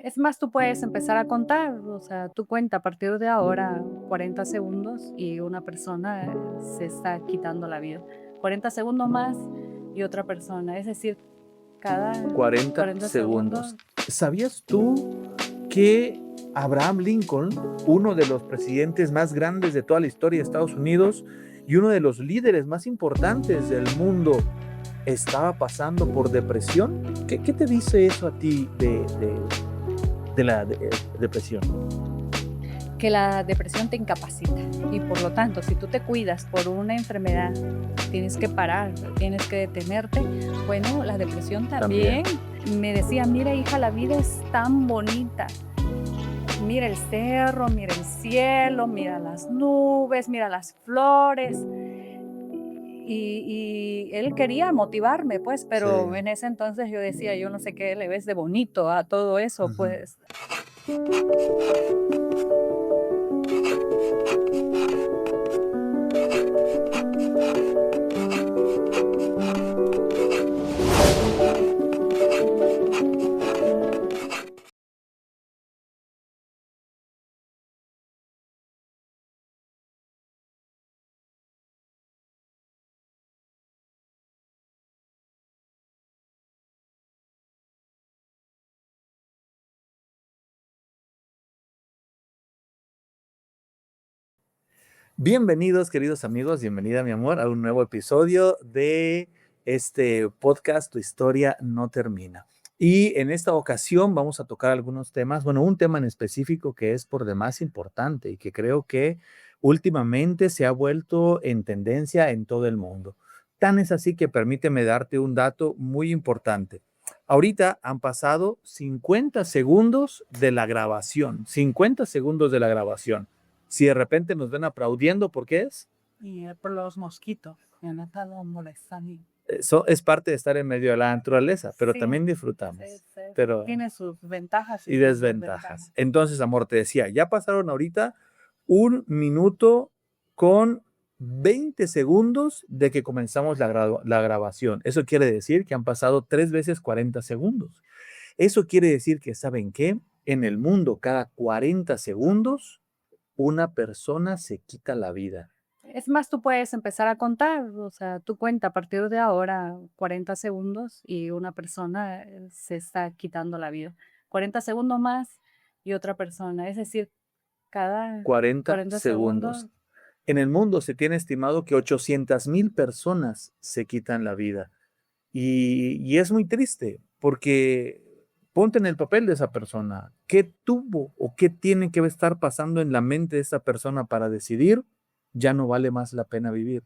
Es más, tú puedes empezar a contar, o sea, tú cuenta a partir de ahora 40 segundos y una persona se está quitando la vida. 40 segundos más y otra persona, es decir, cada 40 40 segundos. segundos. ¿Sabías tú que Abraham Lincoln, uno de los presidentes más grandes de toda la historia de Estados Unidos y uno de los líderes más importantes del mundo, estaba pasando por depresión? ¿Qué te dice eso a ti de depresión? Que la depresión te incapacita y por lo tanto, si tú te cuidas por una enfermedad, tienes que parar, tienes que detenerte. Bueno, la depresión También. también me decía, mira hija, la vida es tan bonita. Mira el cerro, mira el cielo, mira las nubes, mira las flores. Y él quería motivarme, pues, Sí. pero en ese entonces yo decía, yo no sé qué le ves de bonito a todo eso, Ujú. pues. Bienvenidos, queridos amigos, bienvenida, mi amor, a un nuevo episodio de este podcast, Tu historia no termina. Y en esta ocasión vamos a tocar algunos temas, bueno, un tema en específico que es por demás importante y que creo que últimamente se ha vuelto en tendencia en todo el mundo. Tan es así que permíteme darte un dato muy importante. Ahorita han pasado 50 segundos de la grabación, 50 segundos de la grabación. Si de repente nos ven aplaudiendo, ¿por qué es? Y por los mosquitos, me han estado molestando. Eso es parte de estar en medio de la naturaleza, pero Sí, también disfrutamos. sí, Pero, tiene sus ventajas y y sus desventajas. desventajas. Entonces, amor, te decía, ya pasaron ahorita 1 minuto con 20 segundos de que comenzamos la grabación. Eso quiere decir que han pasado 3 veces 40 segundos. Eso quiere decir que, ¿saben qué? En el mundo, cada 40 segundos, una persona se quita la vida. Es más, tú puedes empezar a contar, o sea, tú cuenta a partir de ahora 40 segundos y una persona se está quitando la vida. 40 segundos más y otra persona, es decir, cada 40 40 segundos. segundos. En el mundo se tiene estimado que 800,000 personas se quitan la vida. Y es muy triste porque ponte en el papel de esa persona. ¿Qué tuvo o qué tiene que estar pasando en la mente de esa persona para decidir ya no vale más la pena vivir?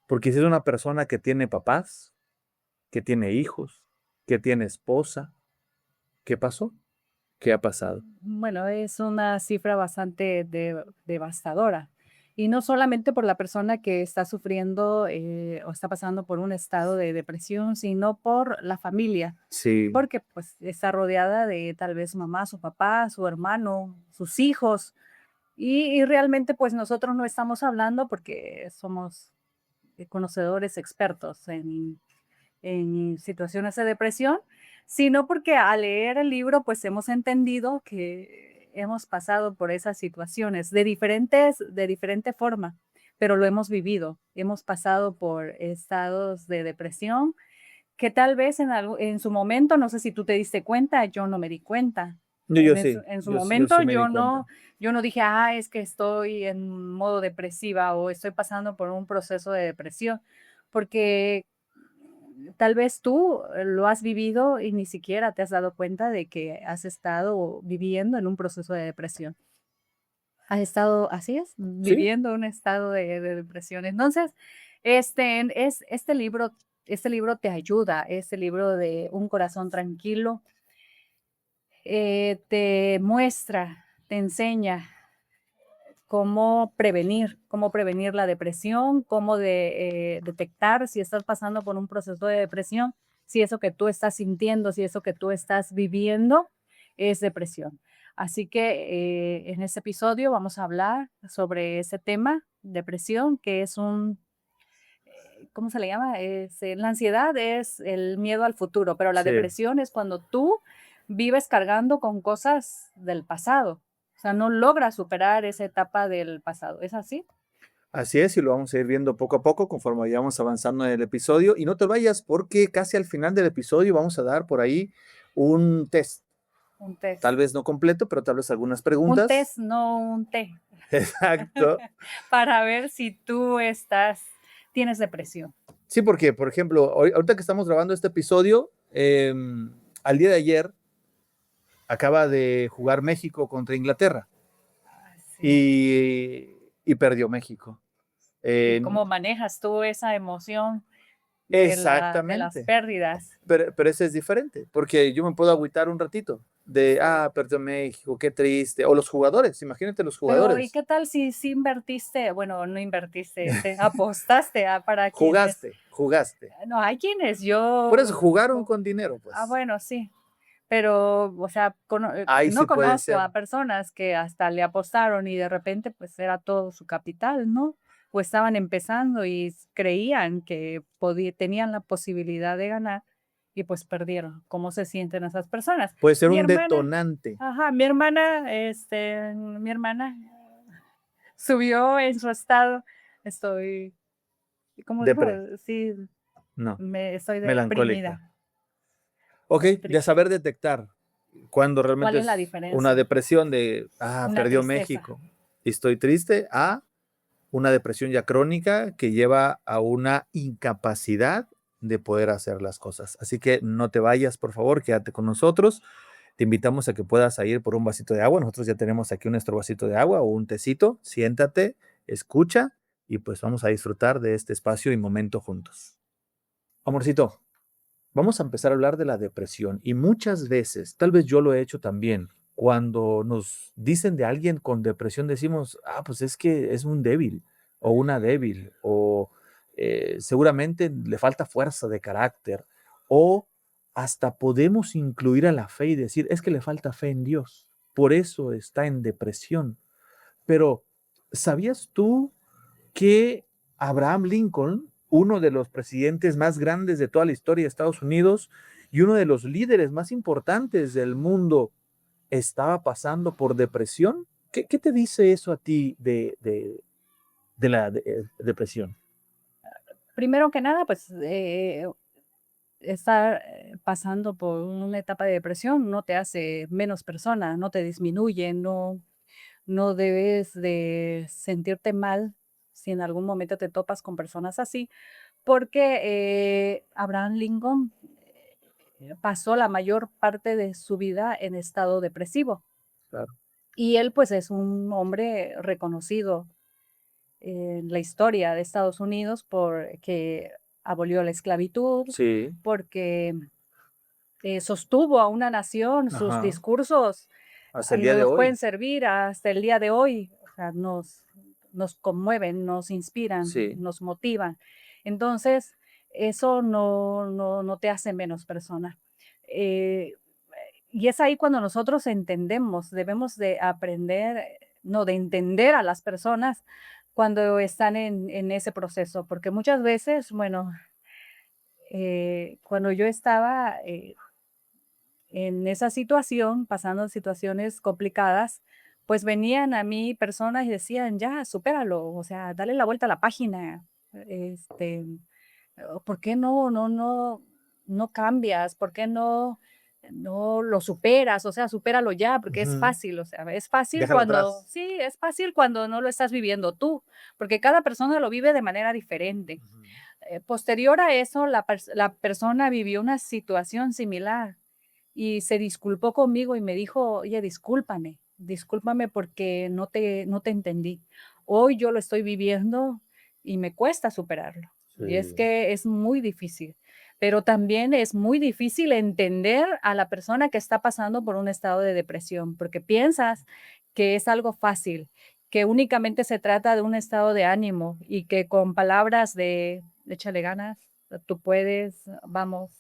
Porque si es una persona que tiene papás, que tiene hijos, que tiene esposa, ¿qué pasó? ¿Qué ha pasado? Bueno, es una cifra bastante devastadora. Y no solamente por la persona que está sufriendo o está pasando por un estado de depresión, sino por la familia, Sí, porque pues está rodeada de tal vez su mamá, su papá, su hermano, sus hijos. Y realmente pues nosotros no estamos hablando porque somos conocedores expertos en situaciones de depresión, sino porque al leer el libro, pues hemos entendido que hemos pasado por esas situaciones de diferente forma, pero lo hemos vivido. Hemos pasado por estados de depresión que tal vez en su momento, no sé si tú te diste cuenta, yo no me di cuenta. yo sí, En su yo momento sí me di cuenta. yo no dije, ah, es que estoy en modo depresiva o estoy pasando por un proceso de depresión, porque tal vez tú lo has vivido y ni siquiera te has dado cuenta de que has estado viviendo en un proceso de depresión. Has estado, así es, Sí, viviendo un estado de depresión. Entonces, este libro te ayuda, este libro de Un corazón tranquilo, te muestra, te enseña cómo prevenir la depresión, detectar si estás pasando por un proceso de depresión, si eso que tú estás sintiendo, si eso que tú estás viviendo es depresión. Así que en este episodio vamos a hablar sobre ese tema, depresión, que es ¿cómo se le llama? La ansiedad es el miedo al futuro, pero la sí. depresión es cuando tú vives cargando con cosas del pasado. O sea, no logras superar esa etapa del pasado. ¿Es así? Así es, y lo vamos a ir viendo poco a poco conforme vayamos avanzando en el episodio. Y no te vayas porque casi al final del episodio vamos a dar por ahí un test. Un test. Tal vez no completo, pero tal vez algunas Un preguntas. test, no un té. Exacto. Para ver si tú tienes depresión. Sí, porque, por ejemplo, ahorita que estamos grabando este episodio, al día de ayer acaba de jugar México contra Inglaterra Ah, sí. y perdió México. ¿Y Eh, cómo manejas tú esa emoción de las exactamente. pérdidas? Pero ese es diferente, porque yo me puedo agüitar un ratito de, Sí. perdió México, qué triste. O los jugadores, imagínate los Pero, ¿y jugadores. qué tal si invertiste? Bueno, no invertiste, apostaste para quienes. Jugaste. No, hay quienes Por eso yo. jugaron con dinero, pues. Bueno, sí. Pero, o sea, Ahí sí no puede conozco ser. a personas que hasta le apostaron y de repente pues era todo su capital, ¿no? O estaban empezando y creían que tenían la posibilidad de ganar y pues perdieron. ¿Cómo se sienten esas personas? Puede ser Mi un hermana, detonante. ajá, mi hermana subió en su estado, estoy, ¿cómo dijo? Depre. Sí, No, estoy melancólica. deprimida, Ok, estoy de triste. saber detectar cuando ¿Cuál realmente es la es una diferencia? depresión de, Una perdió tristeza. México y estoy triste, a una depresión ya crónica que lleva a una incapacidad de poder hacer las cosas. Así que no te vayas, por favor, quédate con nosotros. Te invitamos a que puedas ir por un vasito de agua. Nosotros ya tenemos aquí nuestro vasito de agua o un tecito. Siéntate, escucha y pues vamos a disfrutar de este espacio y momento juntos. Amorcito, vamos a empezar a hablar de la depresión y muchas veces, tal vez yo lo he hecho también, cuando nos dicen de alguien con depresión decimos, pues es que es un débil o una débil o seguramente le falta fuerza de carácter o hasta podemos incluir a la fe y decir, es que le falta fe en Dios, por eso está en depresión. Pero, ¿sabías tú que Abraham Lincoln, uno de los presidentes más grandes de toda la historia de Estados Unidos y uno de los líderes más importantes del mundo, estaba pasando por depresión? ¿Qué te dice eso a ti de la depresión? Primero que nada, pues, estar, pasando por una etapa de depresión no te hace menos persona, no te disminuye, no debes de sentirte mal si en algún momento te topas con personas así, porque, Abraham Lincoln, pasó la mayor parte de su vida en estado depresivo, Claro. y él, pues, es un hombre reconocido en la historia de Estados Unidos porque abolió la esclavitud, Sí, porque sostuvo a una nación, sus ajá, discursos hasta el día de nos pueden hoy. servir hasta el día de hoy, o sea, nos conmueven, nos inspiran, Sí, nos motivan. Entonces, eso no te hace menos persona. Eh, y es ahí cuando nosotros entendemos, debemos de aprender, no, de entender a las personas cuando están en ese proceso, porque muchas veces, bueno, cuando yo estaba en esa situación, pasando situaciones complicadas, pues venían a mí personas y decían, ya, supéralo, o sea, dale la vuelta a la página, este, ¿por qué no cambias? ¿Por qué no lo superas? O sea, supéralo ya, porque es ujú, fácil, o sea, es fácil déjalo cuando, atrás. sí, es fácil cuando no lo estás viviendo tú, porque cada persona lo vive de manera diferente. Ujú. Posterior a eso, la persona vivió una situación similar y se disculpó conmigo y me dijo: "Oye, discúlpame porque no te entendí. Hoy yo lo estoy viviendo y me cuesta superarlo". Y es Sí, que es muy difícil, pero también es muy difícil entender a la persona que está pasando por un estado de depresión, porque piensas que es algo fácil, que únicamente se trata de un estado de ánimo y que con palabras de échale ganas, tú puedes, vamos,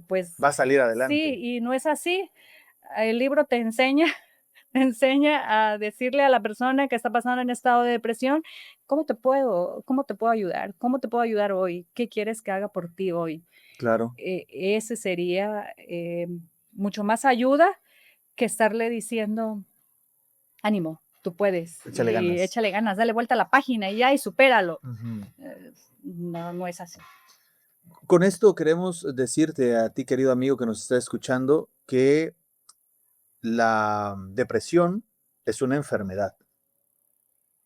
pues va a salir sí, adelante. y no es así. El libro te enseña te enseña a decirle a la persona que está pasando en estado de depresión: "¿Cómo te puedo ayudar? ¿Cómo te puedo ayudar hoy? ¿Qué quieres que haga por ti hoy?". Claro. Ese sería, mucho más ayuda que estarle diciendo, ánimo, tú puedes, Échale y ganas. échale ganas, dale vuelta a la página y ya, y supéralo. Ujú. No, no es así. Con esto queremos decirte a ti, querido amigo que nos está escuchando, que la depresión es una enfermedad,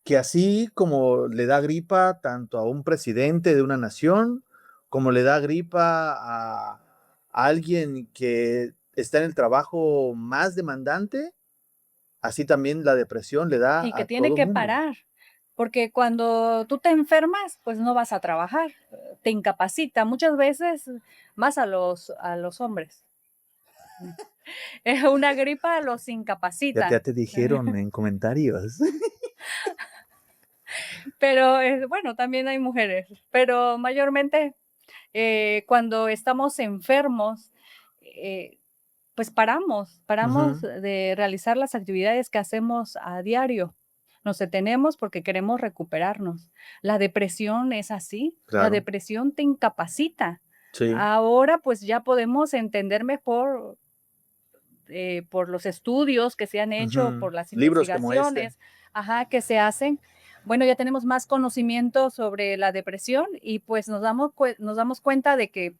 que así como le da gripa tanto a un presidente de una nación, como le da gripa a alguien que está en el trabajo más demandante, así también la depresión le da Y que a tiene todo que mundo. parar, porque cuando tú te enfermas, pues no vas a trabajar, te incapacita, muchas veces más a los hombres. Una gripa los Ya incapacita. te dijeron en comentarios. Pero, bueno, también hay mujeres, pero mayormente, cuando estamos enfermos, pues paramos Ujú, de realizar las actividades que hacemos a diario. Nos detenemos porque queremos recuperarnos. La depresión es así, la claro, depresión te incapacita. sí. Ahora, pues, ya podemos entender mejor, por los estudios que se han hecho, Ujú. por las Libros como este. investigaciones, ajá, que se hacen. Bueno, ya tenemos más conocimiento sobre la depresión y pues nos damos cuenta de que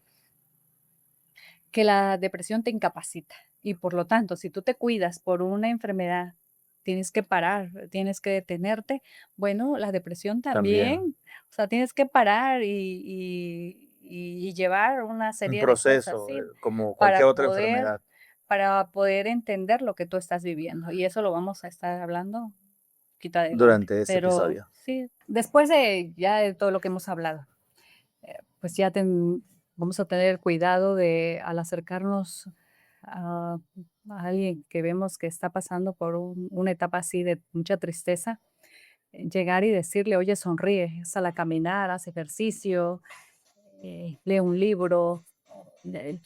la depresión te incapacita y por lo tanto, si tú te cuidas por una enfermedad, tienes que parar, tienes que detenerte. Bueno, la depresión También. también, o sea, tienes que parar y llevar una Un serie de cosas, proceso, ¿sí? como Para cualquier otra poder enfermedad. para poder entender lo que tú estás viviendo, y eso lo vamos a estar hablando quita adelante. Durante este Pero episodio. sí, después de ya de todo lo que hemos hablado, pues ya vamos a tener cuidado de al acercarnos a a alguien que vemos que está pasando por una etapa así de mucha tristeza, llegar y decirle: "Oye, sonríe, sal a caminar, haz ejercicio, lee un libro", eh,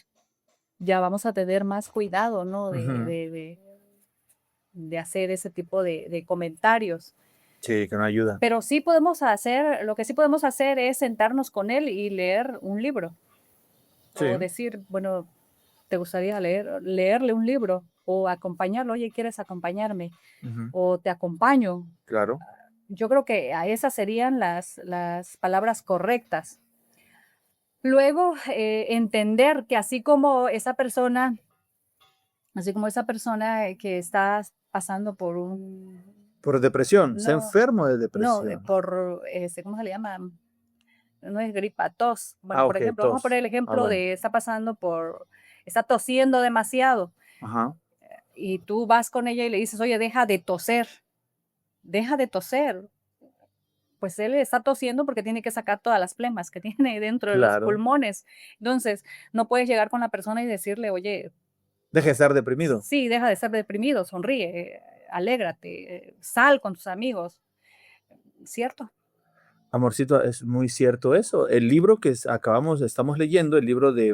ya vamos a tener más cuidado, ¿no? Ujú. De hacer ese tipo de comentarios. Sí, que no ayuda. Pero sí podemos hacer, lo que sí podemos hacer es sentarnos con él y leer un libro, Sí, o decir, bueno, ¿te gustaría leerle un libro? O acompañarlo, oye, ¿quieres acompañarme? ujú, O te acompaño. claro. Yo creo que a esas serían las palabras correctas. Luego, entender que así como esa persona que está pasando por un, Por depresión, está no, enfermo de no, depresión. por, ¿cómo se le llama? No es gripa, tos. Bueno, Ah, por ok, ejemplo, vamos a tos. poner el Ah, ejemplo bueno. de está tosiendo demasiado Ajá, y tú vas con ella y le dices, oye, deja de toser. Pues él está tosiendo porque tiene que sacar todas las flemas que tiene dentro de los claro. pulmones. Entonces, no puedes llegar con la persona y decirle, oye, Deja de estar deprimido. sí, deja de ser deprimido, sonríe, alégrate, sal con tus amigos, ¿cierto? Amorcito, es muy cierto eso. El libro que estamos leyendo, el libro de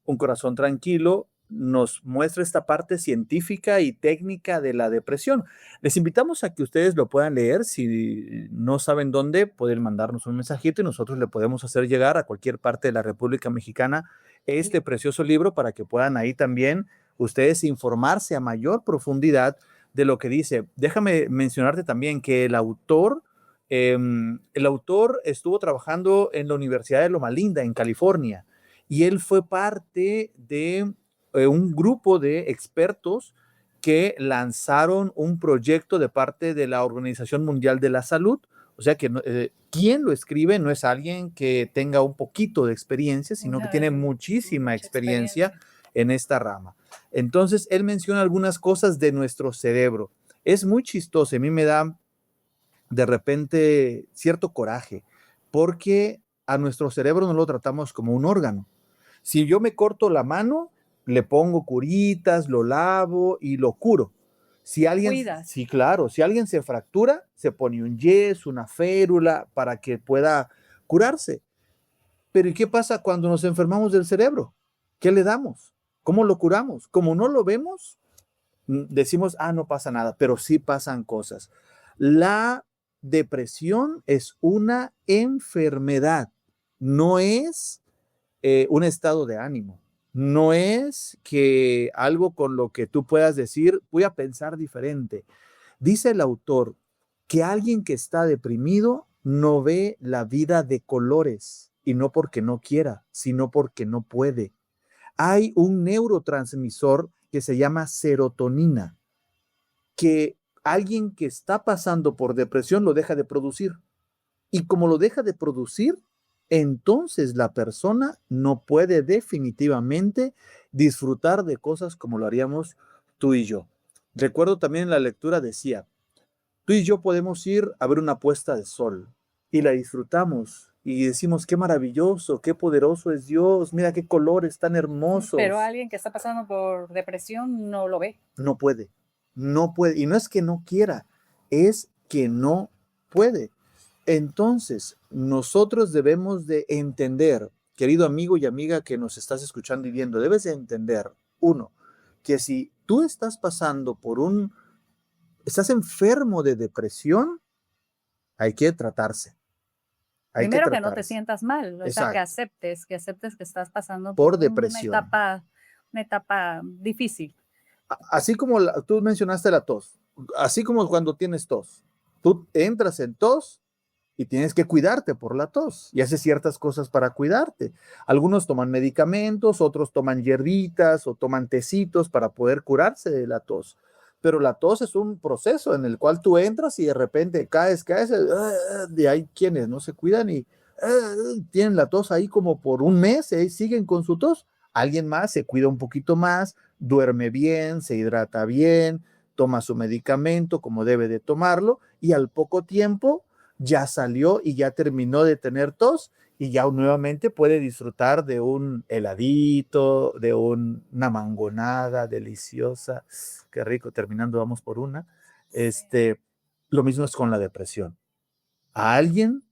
Un corazón tranquilo, nos muestra esta parte científica y técnica de la depresión. Les invitamos a que ustedes lo puedan leer. Si no saben dónde, pueden mandarnos un mensajito y nosotros le podemos hacer llegar a cualquier parte de la República Mexicana este precioso libro para que puedan ahí también ustedes informarse a mayor profundidad de lo que dice. Déjame mencionarte también que el autor estuvo trabajando en la Universidad de Loma Linda, en California, y él fue parte de un grupo de expertos que lanzaron un proyecto de parte de la Organización Mundial de la Salud. O sea que quien lo escribe no es alguien que tenga un poquito de experiencia, sino que tiene muchísima Mucha experiencia experiencia. en esta rama. Entonces, él menciona algunas cosas de nuestro cerebro. Es muy chistoso, a mí me da de repente cierto coraje, porque a nuestro cerebro no lo tratamos como un órgano. Si yo me corto la mano, le pongo curitas, lo lavo y lo curo. Si Lo alguien, cuidas. sí, claro, si alguien se fractura, se pone un yeso, una férula para que pueda curarse. Pero ¿y qué pasa cuando nos enfermamos del cerebro? ¿Qué le damos? ¿Cómo lo curamos? Como no lo vemos, decimos, ah, no pasa nada, pero sí pasan cosas. La depresión es una enfermedad, no es un estado de ánimo. No es que algo con lo que tú puedas decir, voy a pensar diferente. Dice el autor que alguien que está deprimido no ve la vida de colores y no porque no quiera, sino porque no puede. Hay un neurotransmisor que se llama serotonina, que alguien que está pasando por depresión lo deja de producir. Y como lo deja de producir, entonces la persona no puede definitivamente disfrutar de cosas como lo haríamos tú y yo. Recuerdo también en la lectura decía, tú y yo podemos ir a ver una puesta de sol y la disfrutamos y decimos, qué maravilloso, qué poderoso es Dios, mira qué colores tan Pero hermosos. alguien que está pasando por depresión no lo ve. No puede, no puede. Y no es que no quiera, es que no puede. Entonces, nosotros debemos de entender, querido amigo y amiga que nos estás escuchando y viendo, debes de entender, uno, que si tú estás pasando por estás enfermo de depresión, hay que tratarse, hay que Primero que no te tratarse. sientas mal, o sea, Exacto, que aceptes que estás pasando por por depresión. una etapa difícil. Así como tú mencionaste la tos, así como cuando tienes tos, tú entras en tos y tienes que cuidarte por la tos y haces ciertas cosas para cuidarte. Algunos toman medicamentos, otros toman hierbitas o toman tecitos para poder curarse de la tos. Pero la tos es un proceso en el cual tú entras y de repente caes, de hay quienes no se cuidan y tienen la tos ahí como por un mes y siguen con su tos. Alguien más se cuida un poquito más, duerme bien, se hidrata bien, toma su medicamento como debe de tomarlo y al poco tiempo ya salió y ya terminó de tener tos y ya nuevamente puede disfrutar de un heladito, de una mangonada deliciosa. Qué rico, terminando vamos por una. Lo mismo es con la depresión. A alguien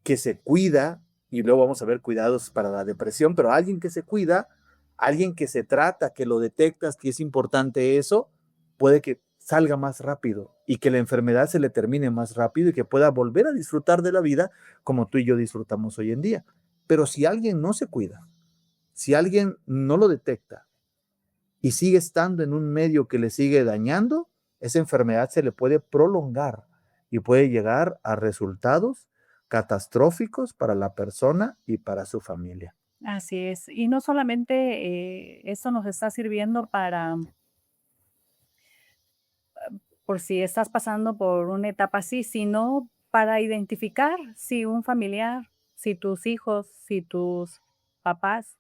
que se cuida, y luego vamos a ver cuidados para la depresión, pero alguien que se cuida, alguien que se trata, que lo detectas, que es importante eso, puede que salga más rápido y que la enfermedad se le termine más rápido y que pueda volver a disfrutar de la vida como tú y yo disfrutamos hoy en día. Pero si alguien no se cuida, si alguien no lo detecta y sigue estando en un medio que le sigue dañando, esa enfermedad se le puede prolongar y puede llegar a resultados catastróficos para la persona y para su familia. Así es. Y no solamente esto nos está sirviendo para, por si estás pasando por una etapa así, sino para identificar si un familiar, si tus hijos, si tus papás,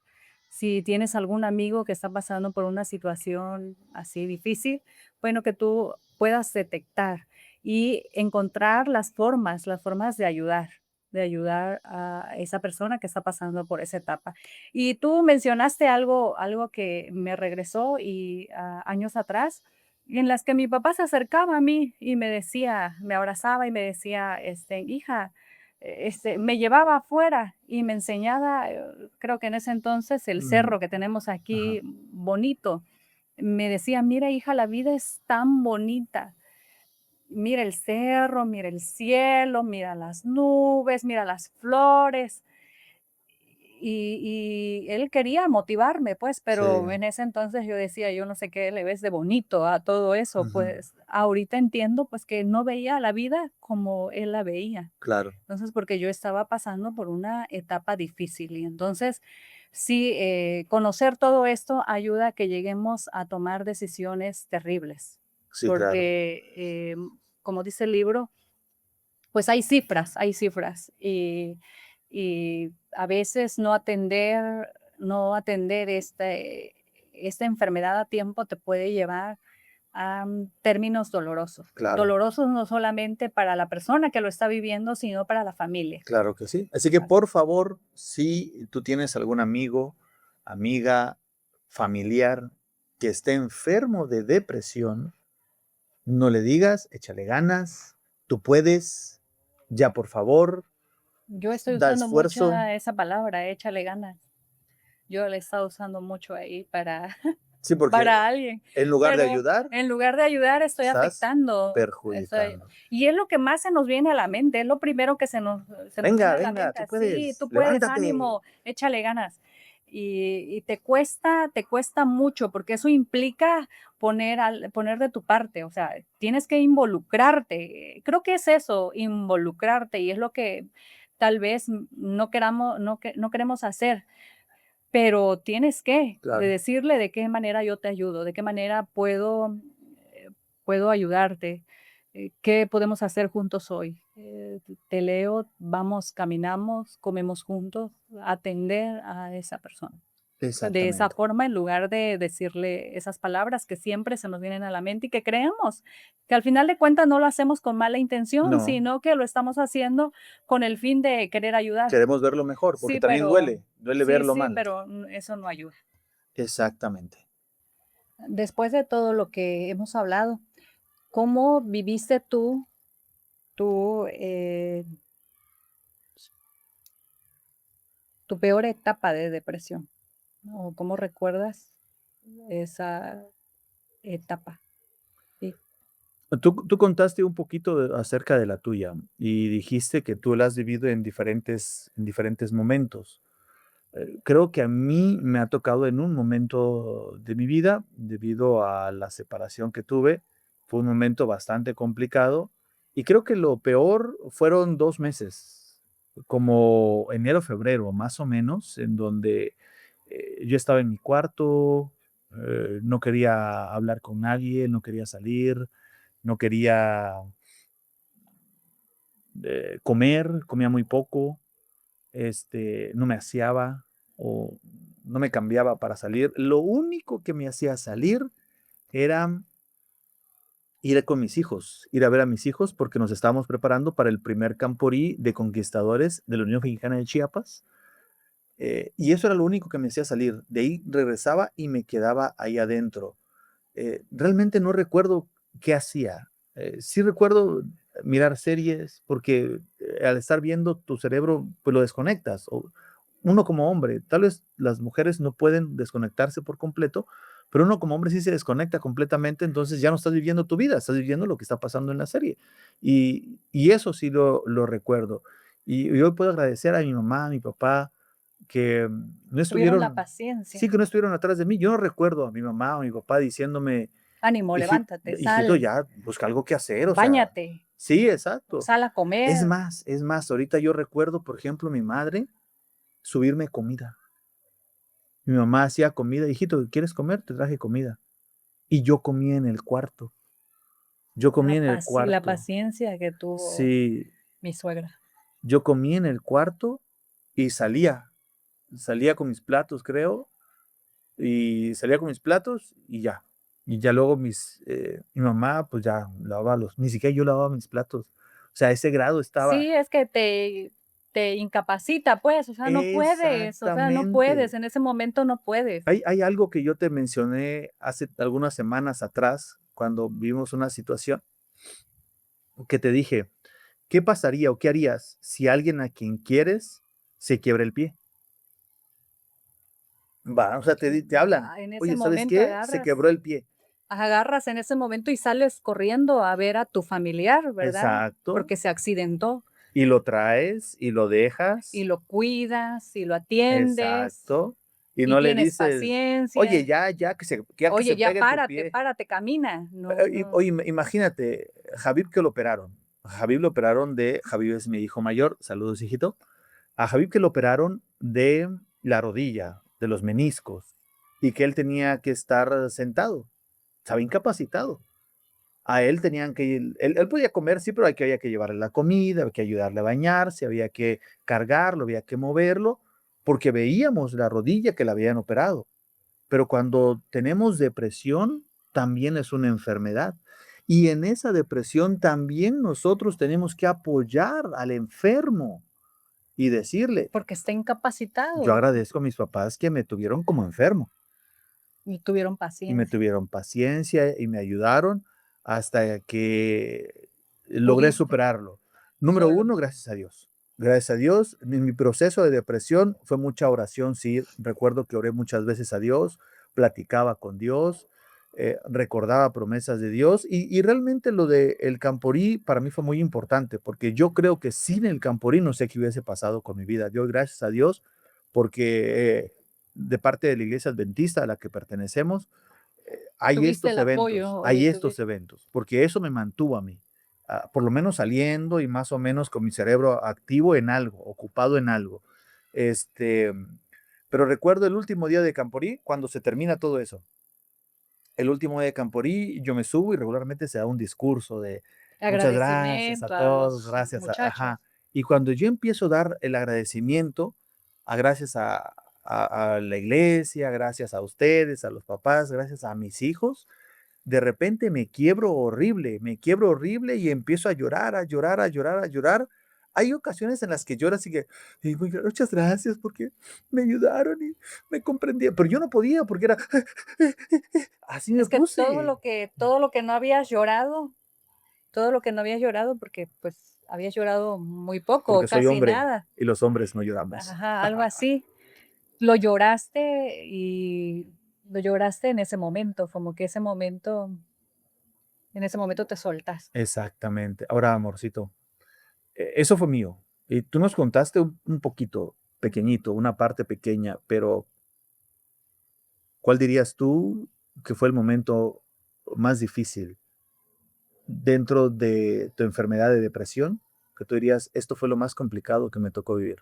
si tienes algún amigo que está pasando por una situación así difícil, bueno, que tú puedas detectar y encontrar las formas de ayudar a esa persona que está pasando por esa etapa. Y tú mencionaste algo que me regresó y años atrás, en las que mi papá se acercaba a mí y me decía, me abrazaba y me decía, hija, me llevaba afuera y me enseñaba, creo que en ese entonces el Mm, cerro que tenemos ajá, aquí bonito. Me decía, mira hija, la vida es tan bonita. Mira el cerro, mira el cielo, mira las nubes, mira las flores. Y él quería motivarme, pues, sí, pero en ese entonces yo decía: "Yo no sé qué le ves de bonito a todo eso", ujú, pues, ahorita entiendo, pues, que no veía la vida como él la veía. claro, Entonces, porque yo estaba pasando por una etapa difícil, y entonces, sí, conocer todo esto ayuda a que lleguemos a tomar decisiones terribles, sí, claro, porque, como dice el libro, pues hay cifras, y a veces no atender esta enfermedad a tiempo te puede llevar a términos dolorosos. claro, Dolorosos no solamente para la persona que lo está viviendo, sino para la familia. claro que sí. Así que por favor, si tú tienes algún amigo, amiga, familiar que esté enfermo de depresión, no le digas, échale ganas, tú puedes, ya por favor, Yo estoy da usando mucho esfuerzo. esa palabra, échale ganas. Yo la he estado usando mucho ahí para Sí, porque para alguien, en lugar de pero ayudar, en lugar de ayudar estoy estás afectando, estoy perjudicando. y es lo que más se nos viene a la mente, es lo primero que se nos viene Venga, a la venga, mente, tú así, puedes, tú puedes, levántate. ánimo, échale ganas. y te cuesta mucho, porque eso implica poner de tu parte, o sea, tienes que involucrarte. Creo que es eso, involucrarte, y es lo que tal vez no queremos hacer, pero tienes que, de Claro, decirle de qué manera yo te ayudo, de qué manera puedo ayudarte, qué podemos hacer juntos hoy. Te leo, vamos, caminamos, comemos juntos, atender a esa persona. De esa exactamente. forma, en lugar de decirle esas palabras que siempre se nos vienen a la mente y que creemos que al final de cuentas no lo hacemos con mala intención, No, sino que lo estamos haciendo con el fin de querer ayudar. queremos verlo mejor, porque Sí, también pero duele sí, verlo sí, mal. pero eso no ayuda. Exactamente. Después de todo lo que hemos hablado, ¿cómo viviste tú, tu peor etapa de depresión? ¿O cómo recuerdas esa etapa? Sí. Tú contaste un poquito acerca de la tuya y dijiste que tú la has vivido en diferentes momentos. Creo que a mí me ha tocado en un momento de mi vida, debido a la separación que tuve. Fue un momento bastante complicado y creo que lo peor fueron 2 meses, como enero, febrero, más o menos, en donde yo estaba en mi cuarto, no quería hablar con nadie, no quería salir, no quería comer, comía muy poco, no me aseaba o no me cambiaba para salir. Lo único que me hacía salir era ir con mis hijos, ir a ver a mis hijos porque nos estábamos preparando para el primer Camporí de Conquistadores de la Unión Mexicana de Chiapas. Y eso era lo único que me hacía salir. De ahí regresaba y me quedaba ahí adentro. Realmente no recuerdo qué hacía. Sí recuerdo mirar series porque al estar viendo tu cerebro, pues lo desconectas. O uno como hombre, tal vez las mujeres no pueden desconectarse por completo, pero uno como hombre sí se desconecta completamente, entonces ya no estás viviendo tu vida, estás viviendo lo que está pasando en la serie. Y eso sí lo recuerdo. Y hoy puedo agradecer a mi mamá, a mi papá, que no Tuvieron la estuvieron, sí, paciencia. que no estuvieron atrás de mí. Yo no recuerdo a mi mamá o a mi papá diciéndome, Ánimo, levántate, hijito, sal, ya busca algo que hacer, o sea, báñate, sí, exacto. sal a comer. Es más, ahorita yo recuerdo, por ejemplo, mi madre subirme comida. Mi mamá hacía comida, hijito, ¿quieres comer? Te traje comida. Y yo comía en el cuarto. Yo comía en el La cuarto. paciencia que tuvo Sí, mi suegra. yo comía en el cuarto y salía con mis platos, creo, y salía con mis platos y ya. Y ya luego mi mamá, pues ya lavaba ni siquiera yo lavaba mis platos. O sea, a ese grado estaba. Sí, es que te incapacita, pues, o sea, no puedes, Exactamente. en ese momento no puedes. Hay algo que yo te mencioné hace algunas semanas atrás, cuando vimos una situación, que te dije, ¿qué pasaría o qué harías si alguien a quien quieres se quiebra el pie? Va, o sea, te hablan, En ese oye, ¿sabes momento qué? Se quebró el pie. agarras en ese momento y sales corriendo a ver a tu familiar, ¿verdad? Exacto. Porque se accidentó, Y lo traes y lo y dejas. lo cuidas, y lo atiendes, Exacto. Y y no le tienes dices, oye, paciencia. ya que Oye, se ya pegue tu párate, pie. párate, camina. No, no. Oye, imagínate, Javib que lo operaron. Javib lo operaron Javib es mi hijo mayor, saludos, hijito. A Javib que lo operaron de la rodilla, de los meniscos, y que él tenía que estar sentado, estaba incapacitado. A él tenían que, él podía comer, sí, pero había que llevarle la comida, había que ayudarle a bañarse, había que cargarlo, había que moverlo, porque veíamos la rodilla que le habían operado. Pero cuando tenemos depresión, también es una enfermedad. Y en esa depresión también nosotros tenemos que apoyar al enfermo y decirle, Porque está yo incapacitado agradezco a mis papás que me tuvieron como enfermo y tuvieron y me paciencia. tuvieron paciencia y me ayudaron hasta que logré Pudiste superarlo. Número solo. uno, gracias a Dios. Gracias a Dios, en mi proceso de depresión fue mucha oración, sí, recuerdo que oré muchas veces a Dios, platicaba con Dios, recordaba promesas de Dios y realmente lo de el Camporí para mí fue muy importante porque yo creo que sin el Camporí no sé qué hubiese pasado con mi vida. Yo gracias a Dios porque de parte de la iglesia adventista a la que pertenecemos, Tuviste el apoyo y hay estos tuviste eventos, porque eso me mantuvo a mí, por lo menos saliendo y más o menos con mi cerebro activo en algo, ocupado en algo. Este, pero recuerdo el último día de Camporí, cuando se termina todo eso. El último día de Camporí, yo me subo y regularmente se da un discurso de muchas gracias a agradecimiento a todos, los gracias muchachos. ajá. Y cuando yo empiezo a dar el agradecimiento, gracias a la iglesia, gracias a ustedes, a los papás, gracias a mis hijos, de repente me quiebro horrible y empiezo a llorar, a llorar, a llorar, a llorar. Hay ocasiones en las que lloro así que, y muchas gracias porque me ayudaron y me comprendían, pero yo no podía porque era, así me Es que puse, todo lo que no habías llorado, todo lo que no habías llorado, porque, pues, habías llorado muy poco o porque soy casi hombre nada. y los hombres no lloramos. Ajá, algo así. Lo lloraste y lo lloraste en ese momento te soltaste. Exactamente. Ahora, amorcito, eso fue mío. Y tú nos contaste un poquito, pequeñito, una parte pequeña, pero ¿cuál dirías tú que fue el momento más difícil dentro de tu enfermedad de depresión? Que tú dirías, esto fue lo más complicado que me tocó vivir.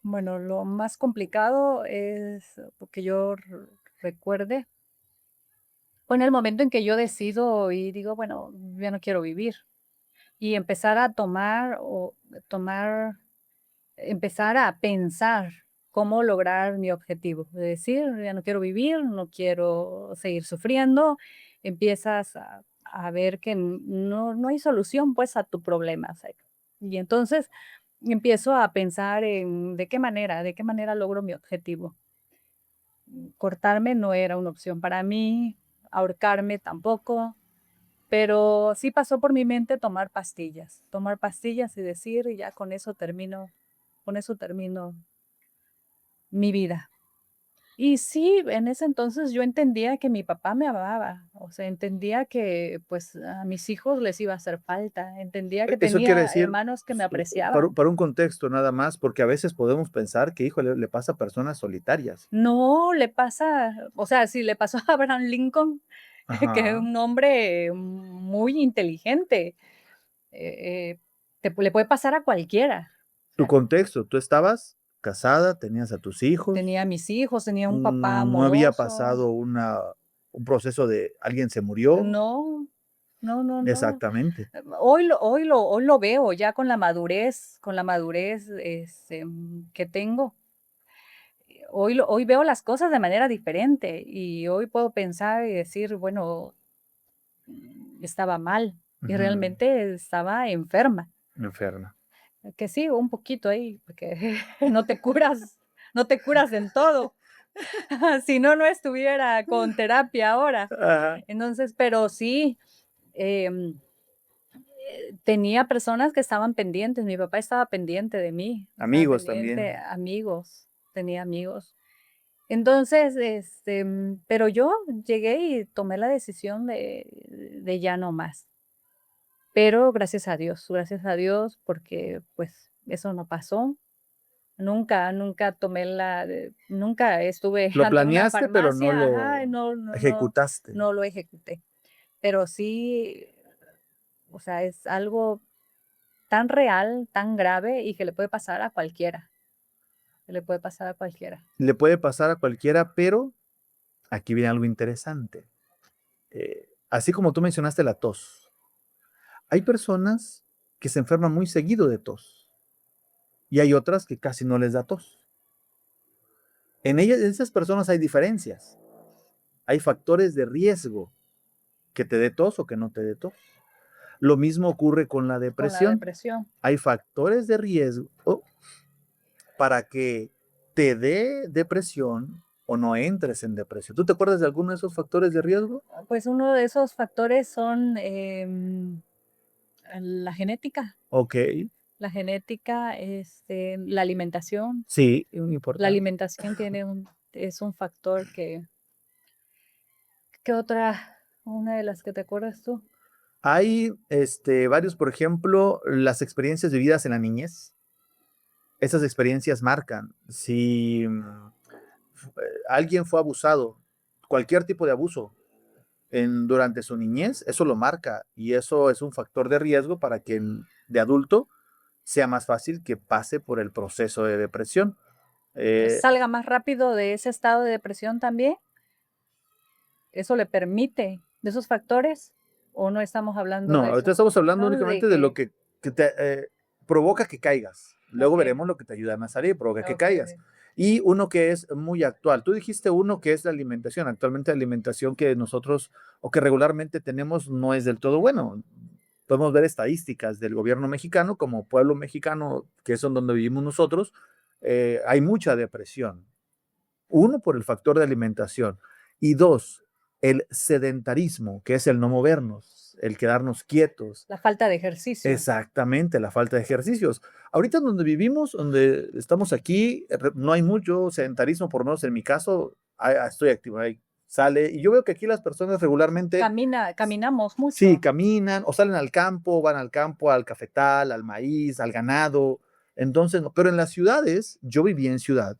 Bueno, lo más complicado es, porque yo recuerde, fue en el momento en que yo decido y digo, bueno, ya no quiero vivir. Y empezar a empezar a pensar cómo lograr mi objetivo. Es decir, ya no quiero vivir, no quiero seguir sufriendo. Empiezas a ver que no hay solución pues a tu problema. O sea, y entonces empiezo a pensar en de qué manera logro mi objetivo. Cortarme no era una opción para mí, ahorcarme tampoco, pero sí pasó por mi mente tomar pastillas y decir, ya con eso termino mi vida. Y sí, en ese entonces yo entendía que mi papá me amaba, o sea, entendía que pues a mis hijos les iba a hacer falta, entendía que Eso quiere tenía decir, hermanos que me para, apreciaban. para un contexto nada más, porque a veces podemos pensar que, híjole, le pasa a personas solitarias. No le pasa, o sea, sí le pasó a Abraham Lincoln, que es Ajá. un hombre muy inteligente, eh, le puede pasar a cualquiera. O Tu sea, contexto, tú estabas casada, tenías a tus hijos, tenía mis hijos, tenía un papá no había amoroso. pasado un proceso de alguien se murió. No, no. Exactamente. Hoy lo veo ya con la madurez, que tengo. Hoy veo las cosas de manera diferente y hoy puedo pensar y decir, bueno, estaba mal y Ujú. realmente estaba enferma. Enferma. Que sí, un poquito ahí, porque no te curas en todo. Si no, no estuviera con terapia ahora. Ajá. Entonces, pero sí, em, tenía personas que estaban pendientes, mi papá estaba pendiente de mí, estaba Amigos pendiente, también. amigos, tenía amigos. Entonces, pero yo llegué y tomé la decisión de ya no más. Pero gracias a Dios, porque pues eso no pasó. Nunca estuve Lo ante una planeaste, pero no farmacia, ajá, lo ejecutaste. no lo ejecuté. Pero sí, o sea, es algo tan real, tan grave y que le puede pasar a cualquiera, que le puede pasar a cualquiera. Le puede pasar a cualquiera, pero aquí viene algo interesante. Así como tú mencionaste la tos, hay personas que se enferman muy seguido de tos y hay otras que casi no les da tos. En esas personas hay diferencias. Hay factores de riesgo que te dé tos o que no te dé tos. Lo mismo ocurre con la Con la depresión. depresión. Hay factores de riesgo para que te dé depresión o no entres en depresión. ¿Tú te acuerdas de alguno de esos factores de riesgo? Pues uno de esos factores son la genética. Ok, La genética, la alimentación. sí, muy La importante. alimentación es un factor ¿qué otra? Una de las que te acuerdas tú. Hay varios, por ejemplo, las experiencias vividas en la niñez. Esas experiencias marcan. Si alguien fue abusado, cualquier tipo de abuso durante su niñez, eso lo marca y eso es un factor de riesgo para que de adulto sea más fácil que pase por el proceso de depresión. Salga más rápido de ese estado de depresión también. ¿Eso le permite de esos factores? ¿O no estamos hablando No, de ahorita eso? estamos hablando Ah, de únicamente de lo que, que te provoca que caigas. Luego ok, veremos lo que te ayuda a salir, provoca que ok, caigas. Y uno que es muy actual. Tú dijiste uno que es la alimentación. Actualmente la alimentación que nosotros o que regularmente tenemos no es del todo bueno. Podemos ver estadísticas del gobierno mexicano como pueblo mexicano, que es donde vivimos nosotros, hay mucha depresión. Uno, por el factor de alimentación. Y dos, el sedentarismo, que es el no movernos, el quedarnos quietos. la falta de ejercicio. Exactamente, la falta de ejercicios. Ahorita donde vivimos, donde estamos aquí, no hay mucho sedentarismo, por lo menos en mi caso, estoy activo, ahí sale. Y yo veo que aquí las personas regularmente, Caminamos sí, mucho. caminan o salen al campo, van al campo, al cafetal, al maíz, al ganado. Entonces, pero en las ciudades, yo viví en ciudad,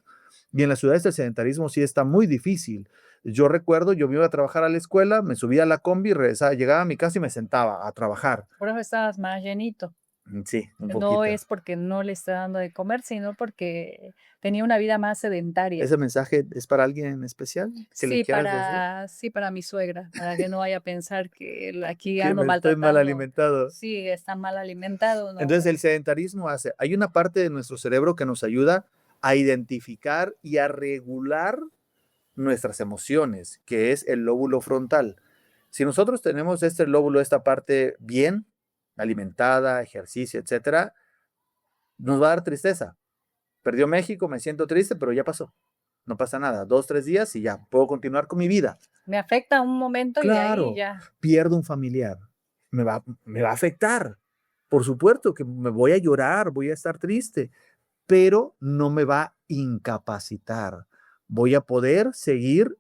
y en las ciudades el sedentarismo sí está muy difícil. Yo recuerdo, yo me iba a trabajar a la escuela, me subía a la combi, regresaba, llegaba a mi casa y me sentaba a trabajar. Por eso estabas más llenito. Sí, un No poquito. es porque no le está dando de comer, sino porque tenía una vida más sedentaria. ¿Ese mensaje es para alguien en especial que le quieras decir? Sí, para mi suegra, para que no vaya a pensar que aquí Que ando me estoy mal maltratando. alimentado. Sí, está mal alimentado, no. Entonces el sedentarismo hay una parte de nuestro cerebro que nos ayuda a identificar y a regular nuestras emociones, que es el lóbulo frontal. Si nosotros tenemos este lóbulo, esta parte bien alimentada, ejercicio, etcétera, nos va a dar tristeza. Perdió México, me siento triste, pero ya pasó. No pasa nada. 2, 3 días y ya puedo continuar con mi vida. Me afecta un momento y de ahí Claro, ya. pierdo un familiar. Me va a afectar. Por supuesto que me voy a llorar, voy a estar triste, pero no me va a incapacitar. Voy a poder seguir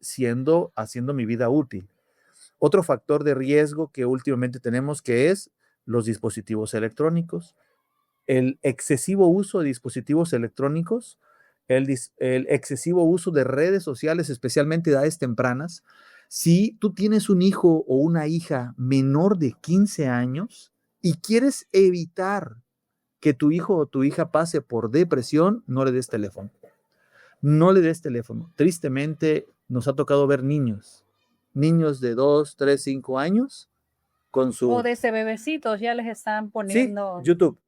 haciendo mi vida útil. Otro factor de riesgo que últimamente tenemos que es los dispositivos electrónicos, el excesivo uso de dispositivos electrónicos, el excesivo uso de redes sociales, especialmente de edades tempranas. Si tú tienes un hijo o una hija menor de 15 años y quieres evitar que tu hijo o tu hija pase por depresión, no le des teléfono. No le des teléfono. Tristemente, nos ha tocado ver niños de 2, 3, 5 años con O su, desde bebecitos ya les están sí, poniendo, YouTube.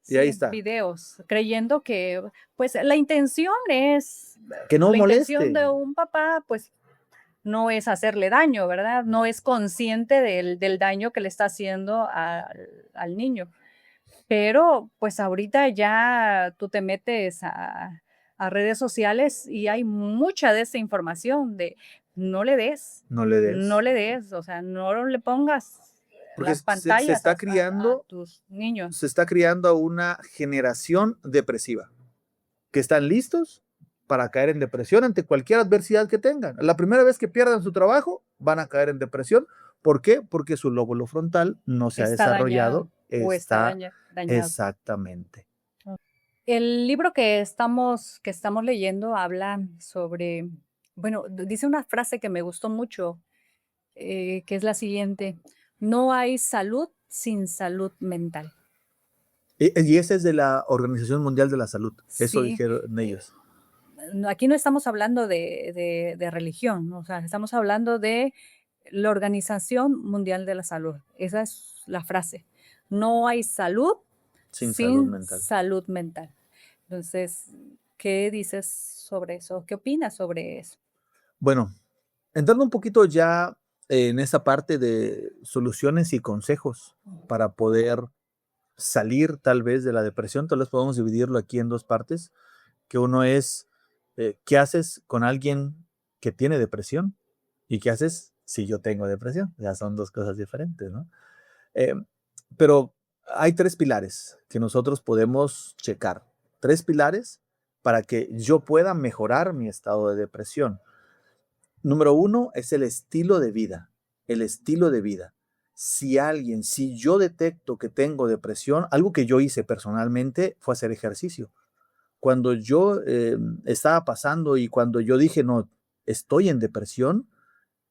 Y ahí sí, está. videos, creyendo que, pues, Que no la intención moleste. de un papá, pues, no es hacerle daño, ¿verdad? No es consciente del daño que le está haciendo al niño. Pero, pues, ahorita ya tú te metes a redes sociales y hay mucha desinformación de no le des, No le no des. le des, o sea, no le pongas Porque las pantallas a tus se niños. está criando a una generación depresiva, que están listos para caer en depresión ante cualquier adversidad que tengan. La primera vez que pierdan su trabajo, van a caer en depresión. ¿Por qué? Porque su lóbulo frontal no se ha Está desarrollado. dañado o está Está dañado. exactamente. El libro que estamos leyendo habla sobre, bueno, dice una frase que me gustó mucho, que es la siguiente: no hay salud sin salud mental. Y ese es de la Organización Mundial de la Salud. Eso Sí, dijeron ellos. aquí no estamos hablando de religión, ¿no? O sea, estamos hablando de la Organización Mundial de la Salud. Esa es la frase. No hay salud Sin salud sin mental. salud mental. Entonces, ¿qué dices sobre eso? ¿Qué opinas sobre eso? Bueno, entrando un poquito ya en esa parte de soluciones y consejos para poder salir tal vez de la depresión, tal vez podemos dividirlo aquí en dos partes, que uno es, ¿qué haces con alguien que tiene depresión? ¿Y qué haces si yo tengo depresión? Ya son dos cosas diferentes, ¿no? Eh, pero hay tres pilares que nosotros podemos checar. Tres pilares para que yo pueda mejorar mi estado de depresión. Número uno es el estilo de vida. El estilo de vida. Si yo detecto que tengo depresión, algo que yo hice personalmente fue hacer ejercicio. cuando yo estaba pasando y cuando yo dije, no, estoy en depresión,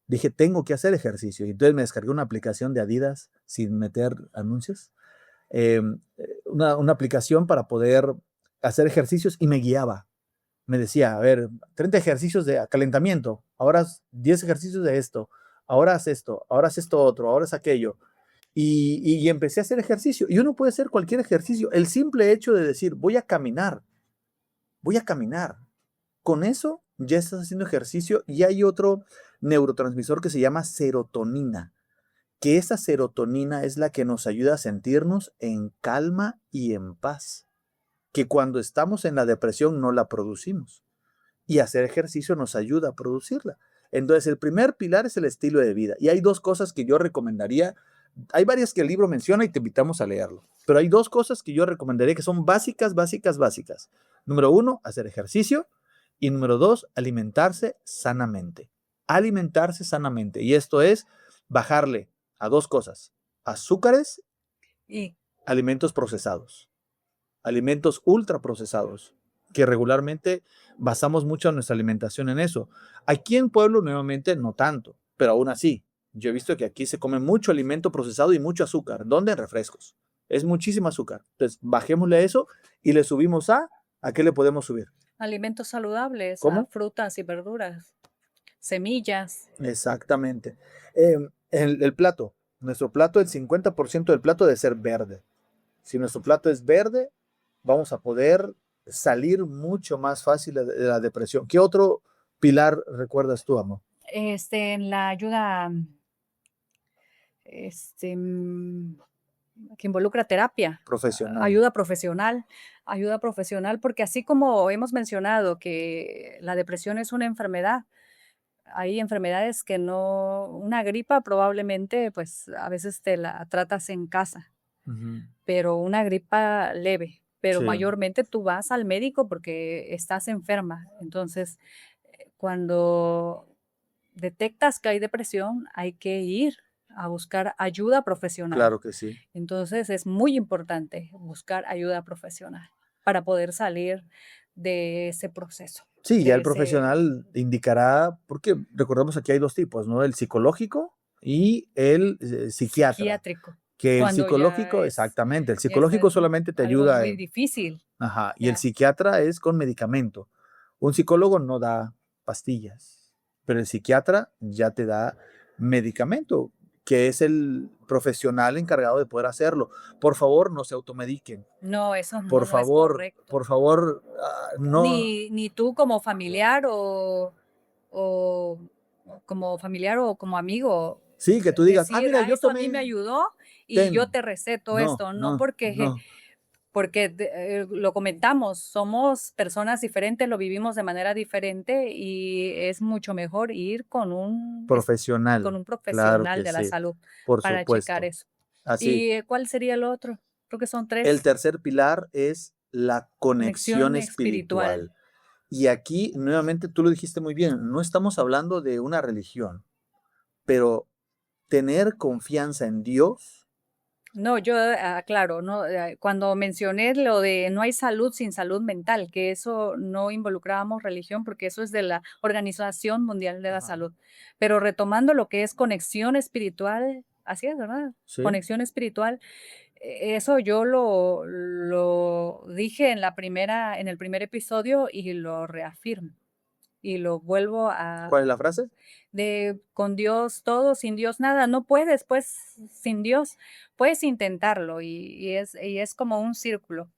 dije, tengo que hacer ejercicio. Y entonces me descargué una aplicación de Adidas sin meter anuncios, eh, una aplicación para poder hacer ejercicios y me guiaba. Me decía, a ver, 30 ejercicios de calentamiento, ahora 10 ejercicios de esto, ahora haz esto otro, ahora es aquello. Y empecé a hacer ejercicio. Y uno puede hacer cualquier ejercicio. El simple hecho de decir, voy a caminar. Con eso ya estás haciendo ejercicio y hay otro neurotransmisor que se llama serotonina, que esa serotonina es la que nos ayuda a sentirnos en calma y en paz, que cuando estamos en la depresión no la producimos y hacer ejercicio nos ayuda a producirla. Entonces, el primer pilar es el estilo de vida y hay dos cosas que yo recomendaría. Hay varias que el libro menciona y te invitamos a leerlo, pero hay dos cosas que yo recomendaría que son básicas, básicas, básicas. Número uno, hacer ejercicio y número dos, alimentarse sanamente. Alimentarse sanamente y esto es bajarle a dos cosas, azúcares, Y alimentos procesados, alimentos ultraprocesados, que regularmente basamos mucho nuestra alimentación en eso. Aquí en Pueblo, nuevamente, no tanto, pero aún así, yo he visto que aquí se come mucho alimento procesado y mucho azúcar. ¿Dónde? En refrescos. Es muchísimo azúcar. Entonces, bajémosle eso y le subimos ¿a qué le podemos subir? alimentos saludables, ¿Cómo? frutas y verduras, semillas. Exactamente. El plato, nuestro plato, el 50% del plato debe ser verde. Si nuestro plato es verde, vamos a poder salir mucho más fácil de la depresión. ¿Qué otro pilar recuerdas tú, amor? En la ayuda, este, mm, que involucra terapia, Profesional. ayuda profesional, ayuda profesional, porque así como hemos mencionado que la depresión es una enfermedad, hay enfermedades que no, una gripa probablemente, pues a veces te la tratas en casa, Ujú. pero una gripa leve, pero Sí, mayormente tú vas al médico porque estás enferma. Entonces, cuando detectas que hay depresión, hay que ir a buscar ayuda profesional. claro que sí. Entonces, es muy importante buscar ayuda profesional para poder salir de ese proceso, Sí, ya de el ese profesional indicará, porque recordemos aquí hay dos tipos, ¿no? El psicológico y el psiquiatra. psiquiátrico, Que el cuando psicológico, exactamente, el ya es psicológico solamente te algo ayuda, muy difícil. ajá, y el Ya. psiquiatra es con medicamento. Un psicólogo no da pastillas, pero el psiquiatra ya te da medicamento, que es el profesional encargado de poder hacerlo. Por favor, no se automediquen. No, eso no es correcto. Por favor, no. Ni tú como familiar o como familiar o como amigo, Sí, que tú digas, decir: mira, "Ah, yo eso a mí me tomé, ayudó y yo ten. te receto No, esto", no no, porque no. lo comentamos, somos personas diferentes, lo vivimos de manera diferente y es mucho mejor ir con Profesional, un claro profesional que de la sí, salud por para checar supuesto. eso. Así. ¿Y cuál sería el otro? Creo que son El 3. tercer pilar es la conexión Conexión espiritual. espiritual. Y aquí, nuevamente, tú lo dijiste muy bien, no estamos hablando de una religión, pero tener confianza en Dios, No, yo aclaro, no, cuando mencioné lo de no hay salud sin salud mental, que eso no involucrábamos religión, porque eso es de la Organización Mundial de la ajá, Salud. Pero retomando lo que es conexión espiritual, así es, ¿verdad? ¿sí? Conexión espiritual, eso yo lo dije en el primer episodio y lo reafirmo y lo vuelvo a ¿Cuál es la frase? de con Dios todo, sin Dios nada. No puedes, pues, sin Dios. Puedes intentarlo y es como un círculo.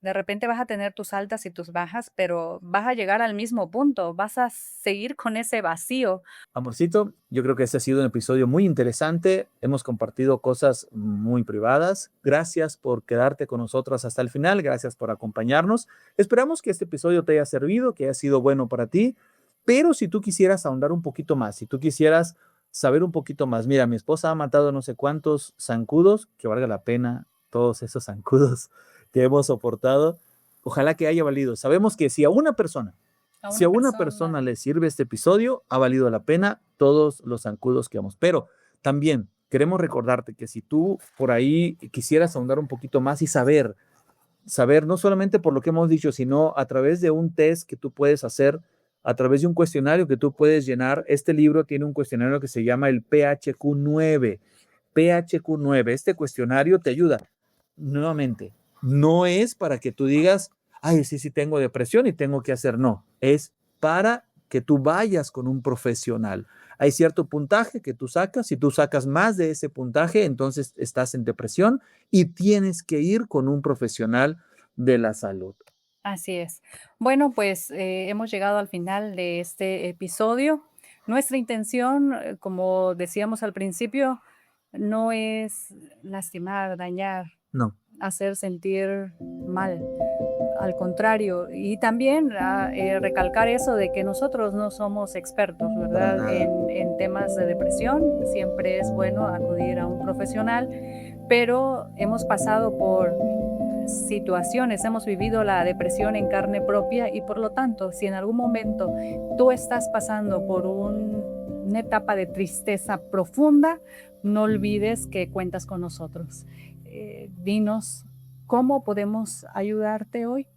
De repente vas a tener tus altas y tus bajas, pero vas a llegar al mismo punto, vas a seguir con ese vacío. Amorcito, yo creo que este ha sido un episodio muy interesante. Hemos compartido cosas muy privadas. Gracias por quedarte con nosotros hasta el final. Gracias por acompañarnos. Esperamos que este episodio te haya servido, que haya sido bueno para ti. Pero si tú quisieras ahondar un poquito más, si tú quisieras saber un poquito más, mira, mi esposa ha matado no sé cuántos zancudos, que valga la pena todos esos zancudos que hemos soportado. Ojalá que haya valido. Sabemos que si a una persona A si una a una persona persona le sirve este episodio, ha valido la pena todos los zancudos que vamos. Pero también queremos recordarte que si tú por ahí quisieras ahondar un poquito más y saber saber, no solamente por lo que hemos dicho, sino a través de un test que tú puedes hacer, a través de un cuestionario que tú puedes llenar. Este libro tiene un cuestionario que se llama el PHQ-9. PHQ-9, este cuestionario te ayuda. Nuevamente, no es para que tú digas, ay, sí, sí tengo depresión y tengo que hacer, no, es para que tú vayas con un profesional. Hay cierto puntaje que tú sacas, si tú sacas más de ese puntaje, entonces estás en depresión y tienes que ir con un profesional de la salud. Así es. Bueno, pues hemos llegado al final de este episodio. Nuestra intención, como decíamos al principio, no es lastimar, dañar, No, hacer sentir mal. Al contrario, y también recalcar eso de que nosotros no somos expertos, para ¿verdad? nada. En temas de depresión, siempre es bueno acudir a un profesional, pero hemos pasado por situaciones, hemos vivido la depresión en carne propia y por lo tanto, si en algún momento tú estás pasando por una etapa de tristeza profunda, no olvides que cuentas con nosotros. Dinos cómo podemos ayudarte hoy.